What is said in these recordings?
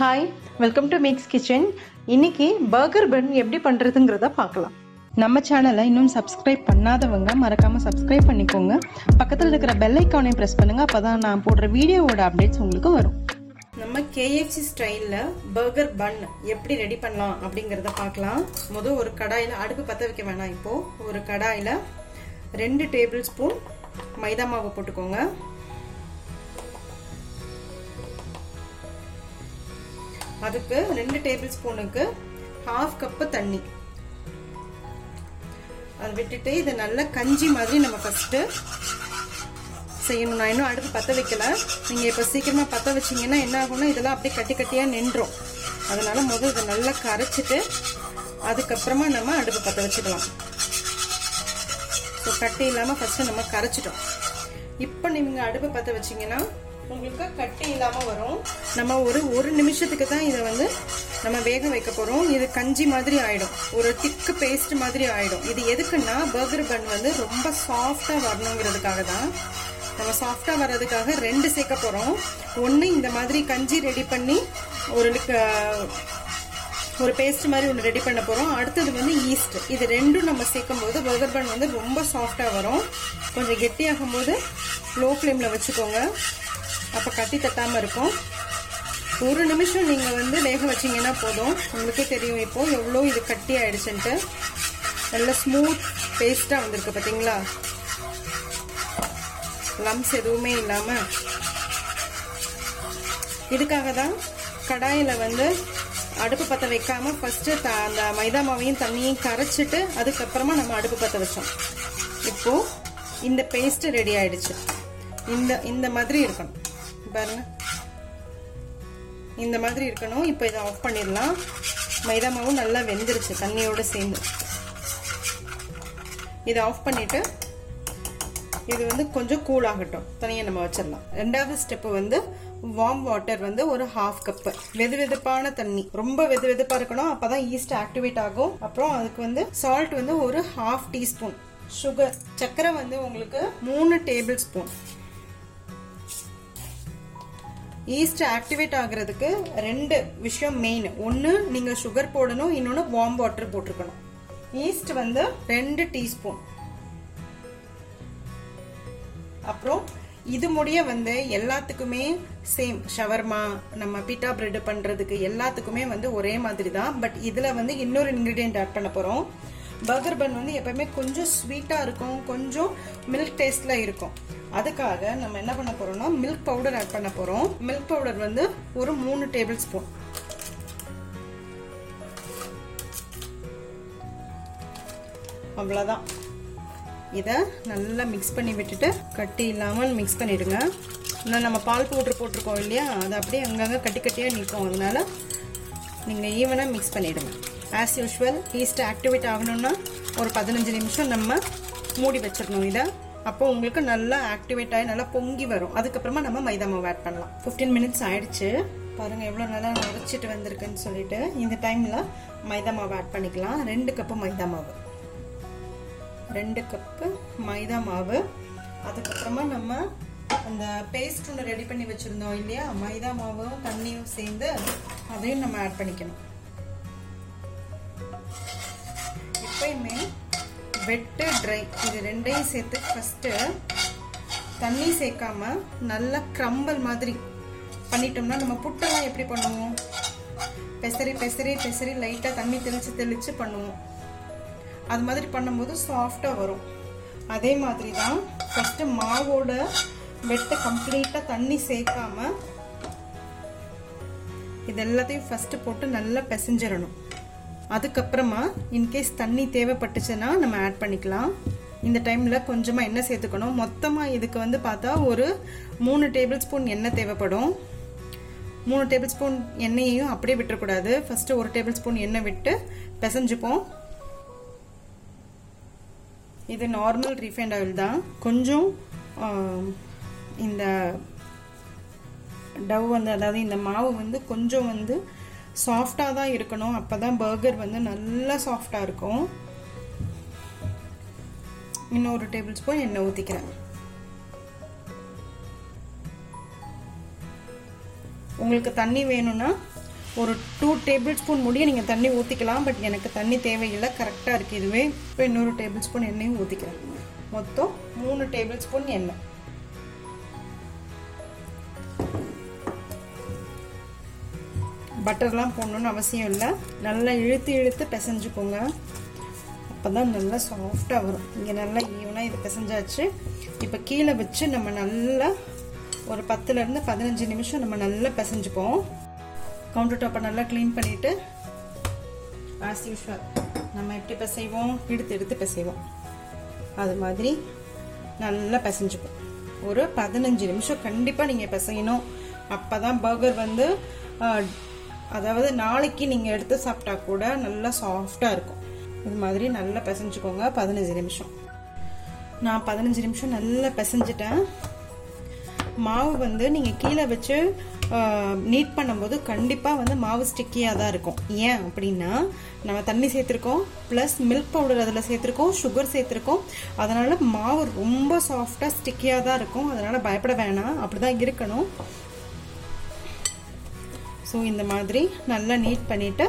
Hi, welcome to mix kitchen. இன்னைக்கு burger பன் எப்படி பண்ணுறதுங்கிறத பார்க்கலாம். நம்ம சேனலை இன்னும் சப்ஸ்கிரைப் பண்ணாதவங்க மறக்காமல் சப்ஸ்கிரைப் பண்ணிக்கோங்க. பக்கத்தில் இருக்கிற பெல் ஐக்கானையும் ப்ரெஸ் பண்ணுங்கள். அப்போ தான் நான் போடுற வீடியோவோட அப்டேட்ஸ் உங்களுக்கு வரும். நம்ம KFC ஸ்டைலில் பர்கர் பன் எப்படி ரெடி பண்ணலாம் அப்படிங்கிறத பார்க்கலாம். முதல் ஒரு கடாயில், அடுப்பு பற்ற வைக்க வேணாம், இப்போது ஒரு கடாயில் 2 டேபிள் ஸ்பூன் மைதா மாவு போட்டுக்கோங்க. அதுக்கு 2 டேபிள் ஸ்பூனுக்கு 1/2 கப்பு தண்ணி அதை விட்டுட்டு இதை நல்லா கஞ்சி மாதிரி நம்ம ஃபர்ஸ்ட் செய்யணும். நான் இன்னும் அடுப்பு பற்ற வைக்கல. நீங்கள் இப்போ சீக்கிரமாக பற்ற வச்சிங்கன்னா என்ன ஆகும்னா இதெல்லாம் அப்படியே கட்டி கட்டியாக நின்றும். அதனால முதல் இதை நல்லா கரைச்சிட்டு அதுக்கப்புறமா நம்ம அடுப்பு பற்ற வச்சுக்கலாம். ஸோ கட்டி இல்லாமல் ஃபர்ஸ்ட் நம்ம கரைச்சிட்டோம். இப்போ நீங்கள் அடுப்பு பற்ற வச்சிங்கன்னா உங்களுக்கு கட்டி இல்லாமல் வரும். நம்ம ஒரு நிமிஷத்துக்கு தான் இதை நம்ம வேக வைக்க போகிறோம். இது கஞ்சி மாதிரி ஆகிடும், ஒரு திக்கு பேஸ்ட் மாதிரி ஆகிடும். இது எதுக்குன்னா பர்கர் பன் ரொம்ப சாஃப்டாக வரணுங்கிறதுக்காக தான். நம்ம சாஃப்டாக வர்றதுக்காக 2 சேர்க்க போகிறோம். ஒன்று இந்த மாதிரி கஞ்சி ரெடி பண்ணி ஒரு பேஸ்ட் மாதிரி ஒன்று ரெடி பண்ண போகிறோம். அடுத்தது ஈஸ்ட். இது ரெண்டும் நம்ம சேர்க்கும் போது பர்கர் பன் ரொம்ப சாஃப்டாக வரும். கொஞ்சம் கெட்டியாகும் போது லோ ஃப்ளேமில் வச்சுக்கோங்க, அப்போ கட்டி தட்டாமல் இருக்கும். ஒரு நிமிஷம் நீங்கள் வேக வச்சிங்கன்னா போதும். உங்களுக்கே தெரியும் இப்போ எவ்வளோ இது கட்டி ஆயிடுச்சுன்ட்டு. நல்லா ஸ்மூத் பேஸ்ட்டாக வந்திருக்கு பார்த்தீங்களா, லம்ஸ் எதுவுமே இல்லாமல். இதுக்காக தான் கடாயில் அடுப்பு பற்ற வைக்காமல் ஃபஸ்ட்டு அந்த மைதா மாவையும் தண்ணியும் கரைச்சிட்டு அதுக்கப்புறமா நம்ம அடுப்பு பற்ற வச்சோம். இப்போது இந்த பேஸ்ட் ரெடி ஆயிடுச்சு. இந்த மாதிரி இருக்கணும் பாருங்க, இந்த மாதிரி இருக்கணும். இப்போ இதை ஆஃப் பண்ணிடலாம். மைதா மாவும் நல்லா வெந்துருச்சு தண்ணியோட சேர்ந்து. இதை ஆஃப் பண்ணிட்டு இது கொஞ்சம் கூல் ஆகட்டும், தனியாக நம்ம வச்சிடலாம். ரெண்டாவது ஸ்டெப்பு வார்ம் வாட்டர் ஒரு 1/2 கப்பு வெது வெதுப்பான தண்ணி. ரொம்ப வெது வெதுப்பா இருக்கணும், அப்பதான் ஈஸ்ட் ஆக்டிவேட் ஆகும். அப்புறம் அதுக்கு சால்ட் ஒரு 1/2 டீஸ்பூன். சுகர், சர்க்கரை உங்களுக்கு 3 டேபிள் ஸ்பூன். ஈஸ்ட் ஆக்டிவேட் ஆகிறதுக்கு 2 விஷயம் மெயின். ஒன்று நீங்கள் சுகர் போடணும், இன்னொன்று வார்ம் வாட்டர் போட்டிருக்கணும். Yeast 2 teaspoon. அப்புறம் இது முடிய எல்லாத்துக்குமே சேம். ஷவர்மா, நம்ம பீட்டா பிரெட் பண்ணுறதுக்கு எல்லாத்துக்குமே ஒரே மாதிரி தான். பட் இதில் இன்னொரு இன்க்ரீடியன்ட் ஆட் பண்ண போகிறோம். பர்கர் பன் எப்பவுமே கொஞ்சம் ஸ்வீட்டாக இருக்கும், கொஞ்சம் மில்க் டேஸ்டில் இருக்கும். அதுக்காக நம்ம என்ன பண்ண போறோம்னா மில்க் பவுடர் ஆட் பண்ண போறோம். மில்க் பவுடர் ஒரு 3 டேபிள் ஸ்பூன். அவ்வளோதான். இதை நல்லா மிக்ஸ் பண்ணி விட்டுட்டு கட்டி இல்லாமல் மிக்ஸ் பண்ணிடுங்க. இன்னும் நம்ம பால் பவுடர் போட்டிருக்கோம் இல்லையா, அது அப்படியே அங்கங்கே கட்டி கட்டியாக நிற்கும். அதனால நீங்கள் ஈவனாக மிக்ஸ் பண்ணிவிடுங்க. ஆஸ் யூஷுவல் ஈஸ்ட் ஆக்டிவேட் ஆகணும்னா ஒரு 15 நிமிஷம் நம்ம மூடி வச்சிடணும் இதை. அப்போ உங்களுக்கு நல்லா ஆக்டிவேட் ஆகி நல்லா பொங்கி வரும். அதுக்கப்புறமா நம்ம மைதா மாவு ஆட் பண்ணலாம். 15 மினிட்ஸ் ஆயிடுச்சு. பாருங்கள் எவ்வளோ நல்லா நுரைச்சிட்டு வந்திருக்குன்னு சொல்லிட்டு. இந்த டைமில் மைதா மாவு ஆட் பண்ணிக்கலாம். 2 கப்பு மைதா மாவு. 2 கப்பு மைதா மாவு. அதுக்கப்புறமா நம்ம அந்த பேஸ்ட் ஒன்று ரெடி பண்ணி வச்சுருந்தோம் இல்லையா, மைதா மாவும் தண்ணியும் சேர்ந்து அதையும் நம்ம ஆட் பண்ணிக்கணும். எப்பயுமே வெட்டு ட்ரை இது ரெண்டையும் சேர்த்து ஃபஸ்ட்டு தண்ணி சேர்க்காம நல்லா கிரம்பல் மாதிரி பண்ணிட்டோம்னா, நம்ம புட்டெல்லாம் எப்படி பண்ணுவோம், பெசரி பெசரி பெசரி லைட்டாக தண்ணி தெளித்து பண்ணுவோம். அது மாதிரி பண்ணும்போது சாஃப்டாக வரும். அதே மாதிரி தான் ஃபஸ்ட்டு மாவோட வெட்டை கம்ப்ளீட்டாக தண்ணி சேர்க்காம இது எல்லாத்தையும் ஃபஸ்ட்டு போட்டு நல்லா பிசைஞ்சிடணும். அதுக்கப்புறமா இன்கேஸ் தண்ணி தேவைப்பட்டுச்சுன்னா நம்ம ஆட் பண்ணிக்கலாம். இந்த டைமில் கொஞ்சமாக எண்ணெய் சேர்த்துக்கணும். மொத்தமாக இதுக்கு பார்த்தா ஒரு 3 டேபிள் ஸ்பூன் எண்ணெய் தேவைப்படும். 3 டேபிள் ஸ்பூன் எண்ணெயையும் அப்படியே விட்டுறக்கூடாது. ஃபஸ்ட்டு 1 டேபிள் ஸ்பூன் எண்ணெய் விட்டு பிசைஞ்சுப்போம். இது நார்மல் ரீஃபைண்ட் ஆயில் தான். கொஞ்சம் இந்த டவ் அதாவது இந்த மாவு கொஞ்சம் சாஃப்டாக தான் இருக்கணும். அப்போ தான் பர்கர் நல்லா சாஃப்டாக இருக்கும். இன்னொரு டேபிள் ஸ்பூன் எண்ணெய் ஊற்றிக்கிறேன். உங்களுக்கு தண்ணி வேணும்னா ஒரு 2 டேபிள் ஸ்பூன் முடிய நீங்கள் தண்ணி ஊற்றிக்கலாம். பட் எனக்கு தண்ணி தேவையில்லை, கரெக்டாக இருக்குது இதுவே. இப்போ இன்னொரு டேபிள் ஸ்பூன் எண்ணெயும் ஊற்றிக்கிறேன். மொத்தம் 3 டேபிள் ஸ்பூன் எண்ணெய். பட்டர்லாம் போடணுன்னு அவசியம் இல்லை. நல்லா இழுத்து இழுத்து பிசைஞ்சுக்கோங்க, அப்போ தான் நல்லா சாஃப்டாக வரும். இங்கே நல்லா ஈவனாக இது பிசைஞ்சாச்சு. இப்போ கீழே வச்சு நம்ம நல்லா ஒரு 10லேருந்து 15 நிமிஷம் நம்ம நல்லா பிசைஞ்சுப்போம். கவுண்டர் டாப்பை நல்லா க்ளீன் பண்ணிவிட்டு ஆஸ் யூஷுவல் நம்ம எப்படி பிசைவோம், எடுத்து எடுத்து பிசைவோம், அது மாதிரி நல்லா பிசைஞ்சுப்போம். ஒரு 15 நிமிஷம் கண்டிப்பாக நீங்கள் பிசையணும். அப்போ தான் பர்கர் வந்து அதாவது நாளைக்கு நீங்கள் எடுத்து சாப்பிட்டா கூட நல்லா சாஃப்டாக இருக்கும். இது மாதிரி நல்லா பிசைஞ்சுக்கோங்க 15 நிமிஷம். நான் 15 நிமிஷம் நல்லா பிசைஞ்சிட்டேன். மாவு வந்து நீங்கள் கீழே வச்சு நீட் பண்ணும்போது கண்டிப்பாக வந்து மாவு ஸ்டிக்கியாக தான் இருக்கும். ஏன் அப்படின்னா நம்ம தண்ணி சேர்த்துருக்கோம், ப்ளஸ் மில்க் பவுடர் அதில் சேர்த்துருக்கோம், சுகர் சேர்த்துருக்கோம். அதனால் மாவு ரொம்ப சாஃப்டாக ஸ்டிக்கியாக தான் இருக்கும். அதனால் பயப்பட வேணாம், அப்படி தான் இருக்கணும். ஸோ இந்த மாதிரி நல்லா நீட் பண்ணிவிட்டு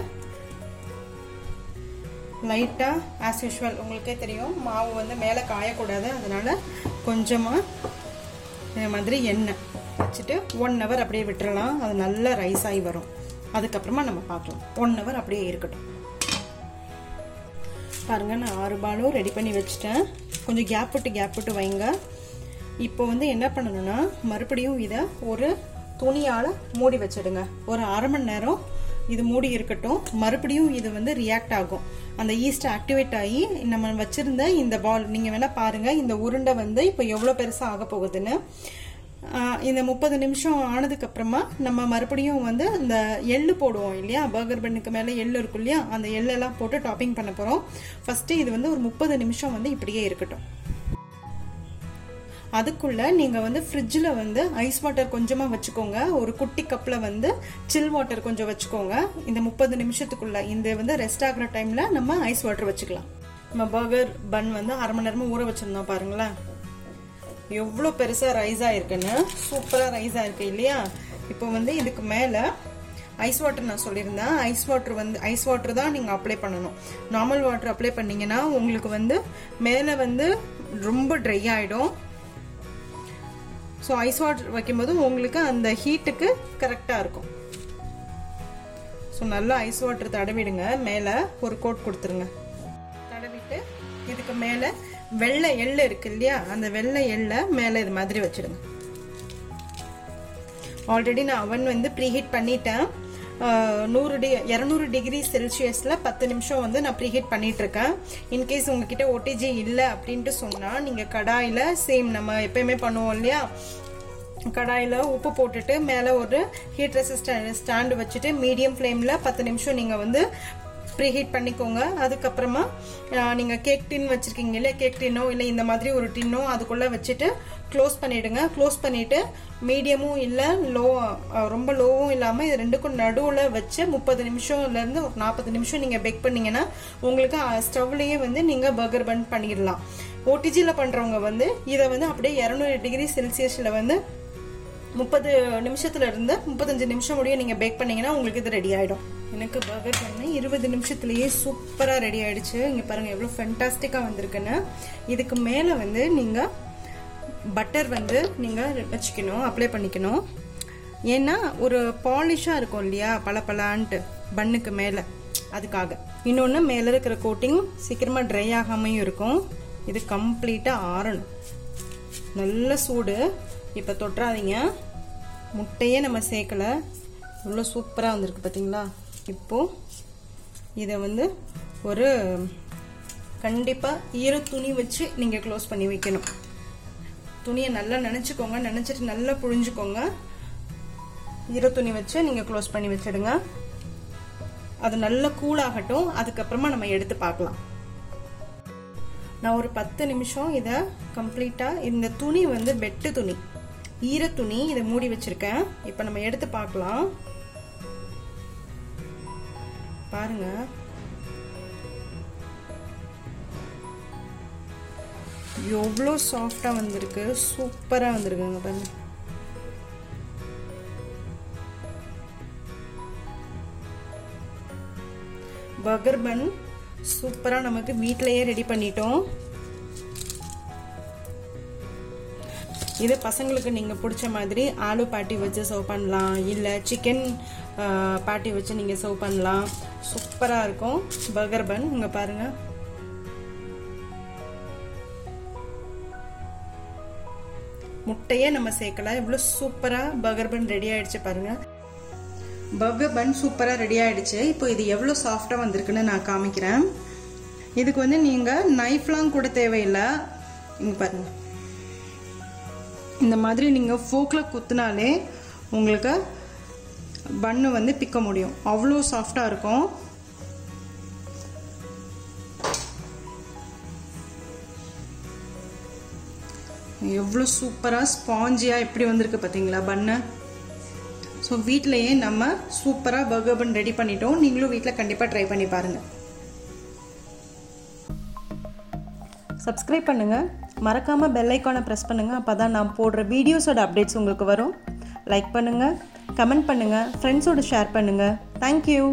லைட்டாக ஆஸ் யூஷுவல் உங்களுக்கே தெரியும் மாவு வந்து மேலே காயக்கூடாது. அதனால் கொஞ்சமாக இந்த மாதிரி எண்ணெய் வச்சுட்டு 1 hour அப்படியே விட்டுறலாம். அது நல்லா ரைஸ் ஆகி வரும். அதுக்கப்புறமா நம்ம பார்க்கலாம். 1 hour அப்படியே இருக்கட்டும். பாருங்கள், நான் 6 பாலும் ரெடி பண்ணி வச்சுட்டேன். கொஞ்சம் கேப் விட்டு வைங்க. இப்போ வந்து என்ன பண்ணணும்னா மறுபடியும் இதை ஒரு துணியால் மூடி வச்சிடுங்க. ஒரு 1/2 மணி நேரம் இது மூடி இருக்கட்டும். மறுபடியும் இது வந்து ரியாக்ட் ஆகும். அந்த ஈஸ்ட் ஆக்டிவேட் ஆகி நம்ம வச்சிருந்த இந்த பால் நீங்கள் வேணால் பாருங்கள், இந்த உருண்டை வந்து இப்போ எவ்வளோ பெருசாக ஆக போகுதுன்னு. இந்த 30 நிமிஷம் ஆனதுக்கப்புறமா நம்ம மறுபடியும் வந்து இந்த எள்ளு போடுவோம் இல்லையா, பர்கர் பண்ணுக்கு மேலே எள்ளு இருக்கும் இல்லையா, அந்த எள்ளெல்லாம் போட்டு டாப்பிங் பண்ண போகிறோம். ஃபஸ்ட்டு இது வந்து ஒரு 30 நிமிஷம் வந்து இப்படியே இருக்கட்டும். அதுக்குள்ள நீங்க வந்து ஃப்ரிட்ஜில் வந்து ஐஸ் வாட்டர் கொஞ்சமா வச்சுக்கோங்க. ஒரு குட்டி கப்ல வந்து சில் வாட்டர் கொஞ்சம் வச்சுக்கோங்க. இந்த 30 நிமிஷத்துக்குள்ள இந்த வந்து ரெஸ்ட் ஆகிற டைம்ல நம்ம ஐஸ் வாட்டர் வச்சுக்கலாம். நம்ம பர்கர் பன் வந்து 1/2 மணி நேரமா ஊற வச்சிருந்தோம். பாருங்களேன் எவ்வளோ பெருசா ரைஸ் ஆயிருக்குன்னு. சூப்பரா ரைஸ் ஆயிருக்கு இல்லையா. இப்போ வந்து இதுக்கு மேல ஐஸ் வாட்டர் நான் சொல்லியிருந்தேன். ஐஸ் வாட்டர் தான் நீங்கள் அப்ளை பண்ணணும். நார்மல் வாட்டர் அப்ளை பண்ணீங்கன்னா உங்களுக்கு வந்து மேலே வந்து ரொம்ப ட்ரை ஆகிடும். ஸோ ஐஸ் வாட்டர் வைக்கும்போது உங்களுக்கு அந்த ஹீட்டுக்கு கரெக்டாக இருக்கும். ஸோ நல்லா ஐஸ் வாட்டர் தடவிடுங்க. மேலே ஒரு கோட் கொடுத்துருங்க. தடவிட்டு இதுக்கு மேலே வெள்ளை எள்ளு இருக்கு இல்லையா, அந்த வெள்ளை எள்ளை மேலே இது மாதிரி வச்சிடுங்க. ஆல்ரெடி நான் அவன் வந்து ப்ரீஹீட் பண்ணிட்டேன். 200 டிகிரி செல்சியஸில் 10 நிமிஷம் வந்து நான் ப்ரீஹீட் பண்ணிட்டு இருக்கேன். இன்கேஸ் உங்ககிட்ட ஓடிஜி இல்லை அப்படின்ட்டு சொன்னால் நீங்கள் கடாயில் சேம் நம்ம எப்பயுமே பண்ணுவோம் இல்லையா, கடாயில் உப்பு போட்டுட்டு மேலே ஒரு ஹீட் ரெசிஸ்டன்ட் ஸ்டாண்டு வச்சுட்டு மீடியம் ஃப்ளேமில் 10 நிமிஷம் நீங்கள் வந்து ப்ரீஹீட் பண்ணிக்கோங்க. அதுக்கப்புறமா நீங்கள் கேக் டின் வச்சுருக்கீங்க இல்லையா, கேக் டின்னோ இல்லை இந்த மாதிரி ஒரு டின்னோ அதுக்குள்ளே வச்சுட்டு க்ளோஸ் பண்ணிவிடுங்க. க்ளோஸ் பண்ணிவிட்டு மீடியமும் இல்லை ரொம்ப லோவும் இல்லாமல் இது ரெண்டுக்கும் நடுவில் வச்சு 30 நிமிஷம்லேருந்து ஒரு 40 நிமிஷம் நீங்கள் பேக் பண்ணிங்கன்னா உங்களுக்கு ஸ்டவ்லேயே வந்து நீங்கள் பர்கர் பன் பண்ணிடலாம். ஓடிஜியில் பண்ணுறவங்க வந்து இதை வந்து அப்படியே 200 டிகிரி செல்சியஸில் வந்து 30 நிமிஷத்துல இருந்து 35 நிமிஷம் முடிய நீங்கள் பேக் பண்ணீங்கன்னா உங்களுக்கு இது ரெடி ஆகிடும். எனக்கு பர்கர் பண்ணி 20 நிமிஷத்துலேயே சூப்பராக ரெடி ஆகிடுச்சு. இங்கே பாருங்கள் எவ்வளோ ஃபென்டாஸ்டிக்காக வந்திருக்குன்னு. இதுக்கு மேலே வந்து நீங்கள் பட்டர் வந்து நீங்கள் வச்சுக்கணும், அப்ளை பண்ணிக்கணும். ஏன்னா ஒரு பாலிஷாக இருக்கும் இல்லையா பளபளன்ட்டு பன்னுக்கு மேலே, அதுக்காக. இன்னொன்று மேலே இருக்கிற கோட்டிங் சீக்கிரமாக ட்ரை ஆகாமையும் இருக்கும். இது கம்ப்ளீட்டாக ஆறணும். நல்ல சூடு. இப்போ தொட்டுறாதீங்க. முட்டையே நம்ம சேர்க்கலை. இவ்வளோ சூப்பராக வந்திருக்கு பார்த்தீங்களா. இப்போது இதை வந்து ஒரு கண்டிப்பாக ஈர துணி வச்சு நீங்கள் க்ளோஸ் பண்ணி வைக்கணும். துணியை நல்லா நினச்சிக்கோங்க, நினச்சிட்டு நல்லா புழிஞ்சுக்கோங்க. ஈர துணி வச்சு நீங்கள் க்ளோஸ் பண்ணி வச்சிடுங்க. அது நல்லா கூலாகட்டும். அதுக்கப்புறமா நம்ம எடுத்து பார்க்கலாம். நான் ஒரு 10 நிமிஷம் இதை கம்ப்ளீட்டாக இந்த துணி வந்து வெட்டு துணி, ஈர துணி, இதை மூடி வச்சிருக்கேன். இப்போ நம்ம எடுத்து பார்க்கலாம். பாருங்க எவ்வளோ சாஃப்டா வந்திருக்கு, சூப்பரா வந்திருக்குங்க பாருங்க. பர்கர் பன் சூப்பராக நமக்கு வீட்டிலையே ரெடி பண்ணிட்டோம். இது பசங்களுக்கு நீங்கள் பிடிச்ச மாதிரி ஆலு பாட்டி வச்சு சர்வ் பண்ணலாம், இல்லை சிக்கன் பாட்டி வச்சு நீங்கள் சர்வ் பண்ணலாம். சூப்பராக இருக்கும் பர்கர் பன். இங்கே பாருங்கள், முட்டையே நம்ம சேர்க்கலாம். இவ்வளோ சூப்பராக பர்கர் பன் ரெடி ஆகிடுச்சு பாருங்கள். பர்கர் பன் சூப்பராக ரெடி ஆகிடுச்சு. இப்போ இது எவ்வளோ சாஃப்டாக வந்திருக்குன்னு நான் காமிக்கிறேன். இதுக்கு வந்து நீங்கள் நைஃப்லாம் கூட தேவையில்லை. இங்கே பாருங்கள், இந்த மாதிரி நீங்கள் ஃபோக்கில் குத்துனாலே உங்களுக்கு பன்னு வந்து பிக்க முடியும். அவ்வளோ சாஃப்டாக இருக்கும். எவ்வளோ சூப்பராக ஸ்பாஞ்சியாக எப்படி வந்திருக்கு பார்த்தீங்களா பன்னு. ஸோ வீட்டிலையே நம்ம சூப்பராக பர்கர் பன் ரெடி பண்ணிட்டோம். நீங்களும் வீட்டில் கண்டிப்பாக ட்ரை பண்ணி பாருங்கள். சப்ஸ்கிரைப் பண்ணுங்கள், மறக்காமல் பெல் ஐக்கானை ப்ரெஸ் பண்ணுங்கள். அப்போ தான் நான் போடுற வீடியோஸோட அப்டேட்ஸ் உங்களுக்கு வரும். லைக் பண்ணுங்கள், கமெண்ட் பண்ணுங்கள், ஃப்ரெண்ட்ஸோடு ஷேர் பண்ணுங்கள். தேங்க்யூ.